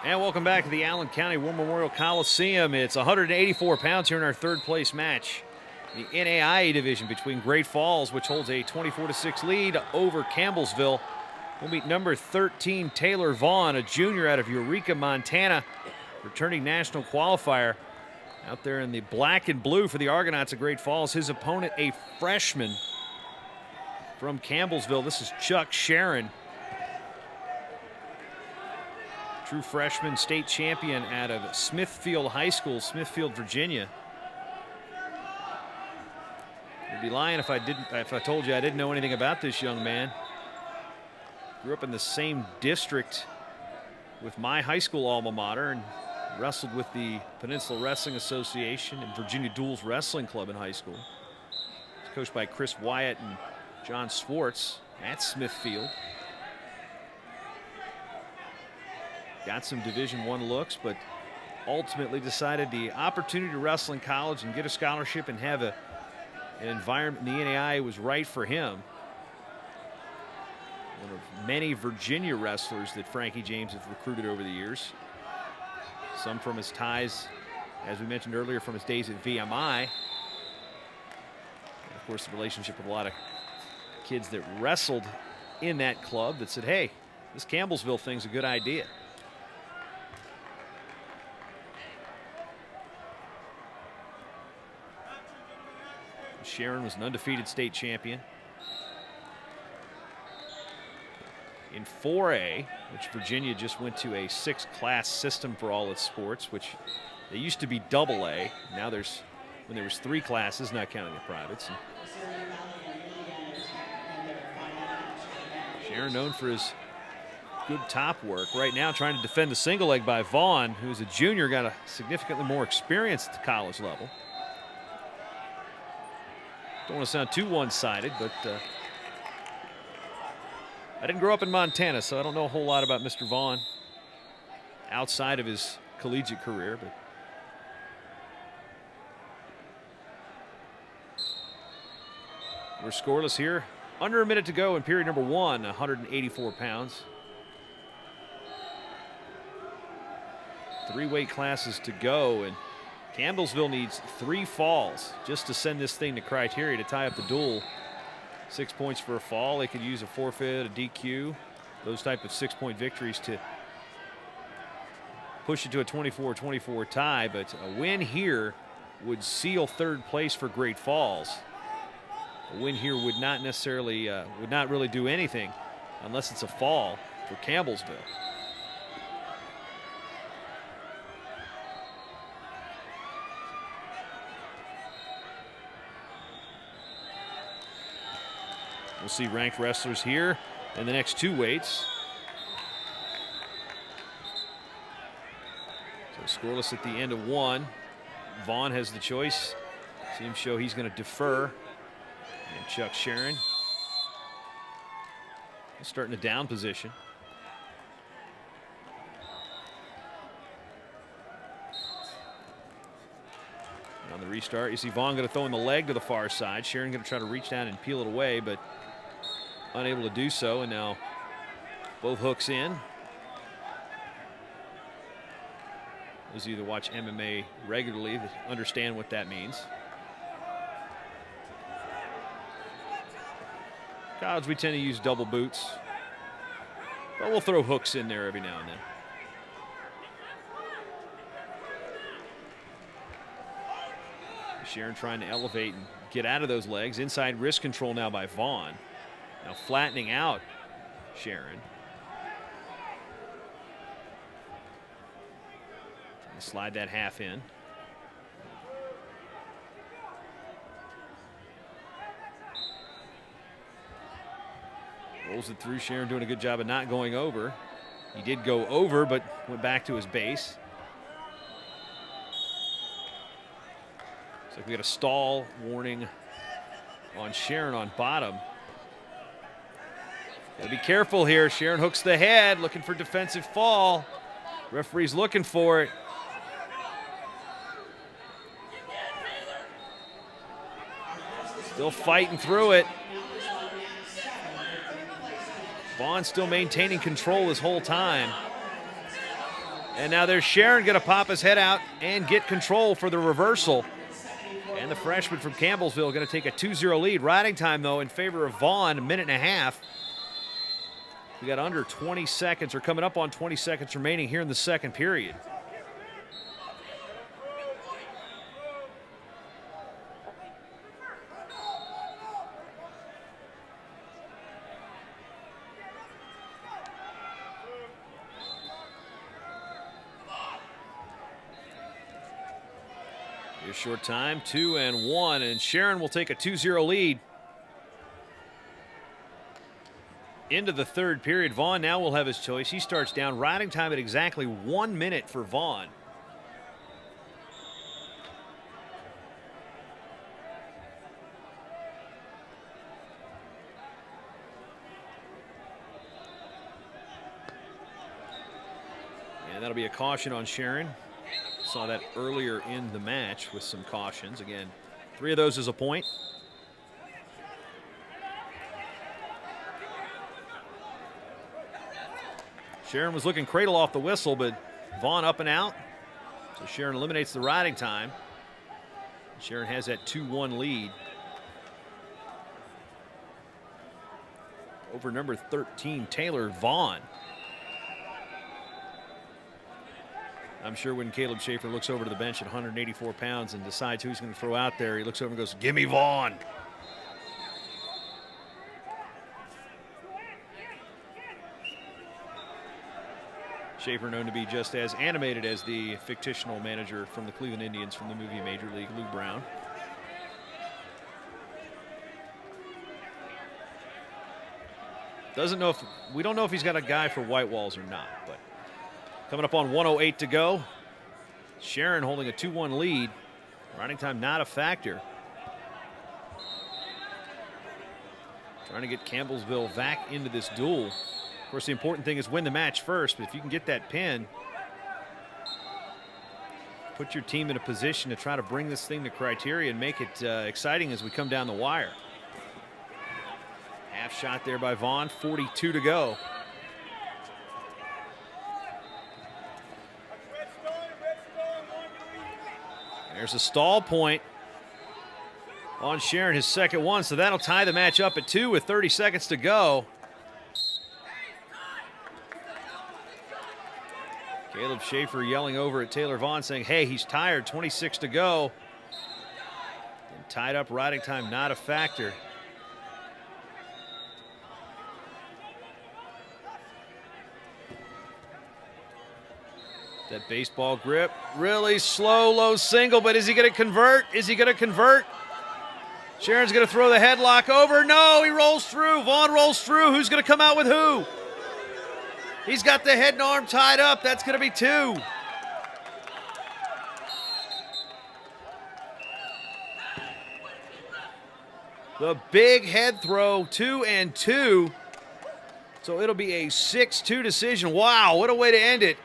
And welcome back to the Allen County War Memorial Coliseum. It's 184 pounds here in our third place match. The NAIA division between Great Falls, which holds a 24-6 lead over Campbellsville. We'll meet number 13, Taylor Vaughn, a junior out of Eureka, Montana, returning national qualifier. Out there in the black and blue for the Argonauts of Great Falls. His opponent, a freshman from Campbellsville. This is Chuck Sharon. True freshman, state champion out of Smithfield High School, Smithfield, Virginia. I'd be lying if I told you I didn't know anything about this young man. Grew up in the same district with my high school alma mater and wrestled with the Peninsula Wrestling Association and Virginia Duals Wrestling Club in high school. He's coached by Chris Wyatt and John Swartz at Smithfield. Got some Division I looks, but ultimately decided the opportunity to wrestle in college and get a scholarship and have an environment in the NAIA was right for him. One of many Virginia wrestlers that Frankie James has recruited over the years. Some from his ties, as we mentioned earlier, from his days at VMI. And of course, the relationship with a lot of kids that wrestled in that club that said, hey, this Campbellsville thing's a good idea. Sharon was an undefeated state champion in 4A, which Virginia just went to a 6-class system for all its sports, which they used to be AA. Now when there was 3 classes, not counting the privates. And Sharon known for his good top work. Right now trying to defend the single leg by Vaughn, who's a junior, got a significantly more experience at the college level. Don't want to sound too one-sided, but I didn't grow up in Montana, so I don't know a whole lot about Mr. Vaughn outside of his collegiate career. But we're scoreless here. Under a minute to go in period number 1, 184 pounds. 3 weight classes to go, and Campbellsville needs 3 falls just to send this thing to criteria to tie up the duel. 6 points for a fall. They could use a forfeit, a DQ, those type of 6-point victories to push it to a 24-24 tie. But a win here would seal 3rd place for Great Falls. A win here would not necessarily, would not really do anything unless it's a fall for Campbellsville. We'll see ranked wrestlers here in the next 2 weights. So scoreless at the end of 1. Vaughn has the choice. See him show he's going to defer. And Chuck Sharon will start in a down position. And on the restart, you see Vaughn going to throw in the leg to the far side. Sharon going to try to reach down and peel it away, but unable to do so, and now both hooks in. Those of you that watch MMA regularly that understand what that means. College, we tend to use double boots, but we'll throw hooks in there every now and then. Sharon trying to elevate and get out of those legs. Inside wrist control now by Vaughn. Now flattening out Sharon. Trying to slide that half in. Rolls it through. Sharon doing a good job of not going over. He did go over, but went back to his base. Looks like we got a stall warning on Sharon on bottom. Gotta be careful here. Sharon hooks the head, looking for defensive fall. Referee's looking for it. Still fighting through it. Vaughn still maintaining control this whole time. And now there's Sharon going to pop his head out and get control for the reversal. And the freshman from Campbellsville going to take a 2-0 lead. Riding time, though, in favor of Vaughn, 1.5 minutes. We got under 20 seconds, or coming up on 20 seconds remaining here in the second period. Here's short time, 2-1, and Sharon will take a 2-0 lead. Into the third period, Vaughn now will have his choice. He starts down. Riding time at exactly 1 minute for Vaughn. And that'll be a caution on Sharon. Saw that earlier in the match with some cautions. Again, 3 of those is a point. Sharon was looking cradle off the whistle, but Vaughn up and out. So Sharon eliminates the riding time. Sharon has that 2-1 lead over number 13, Taylor Vaughn. I'm sure when Caleb Schaefer looks over to the bench at 184 pounds and decides who he's going to throw out there, he looks over and goes, "Give me Vaughn." Schaefer known to be just as animated as the fictional manager from the Cleveland Indians from the movie Major League, Lou Brown. We don't know if he's got a guy for white walls or not, but coming up on 1:08 to go. Sharon holding a 2-1 lead. Riding time not a factor. Trying to get Campbellsville back into this duel. Of course, the important thing is win the match first, but if you can get that pin, put your team in a position to try to bring this thing to criteria and make it exciting as we come down the wire. Half shot there by Vaughn, 42 to go. There's a stall point on Sharon, his second one, so that'll tie the match up at 2 with 30 seconds to go. Caleb Schaefer yelling over at Taylor Vaughn saying, "Hey, he's tired, 26 to go." And tied up, riding time not a factor. That baseball grip, really slow, low single, but is he going to convert? Is he going to convert? Sharon's going to throw the headlock over. No, he rolls through. Vaughn rolls through. Who's going to come out with who? He's got the head and arm tied up. That's going to be 2. The big head throw, 2-2. So it'll be a 6-2 decision. Wow, what a way to end it.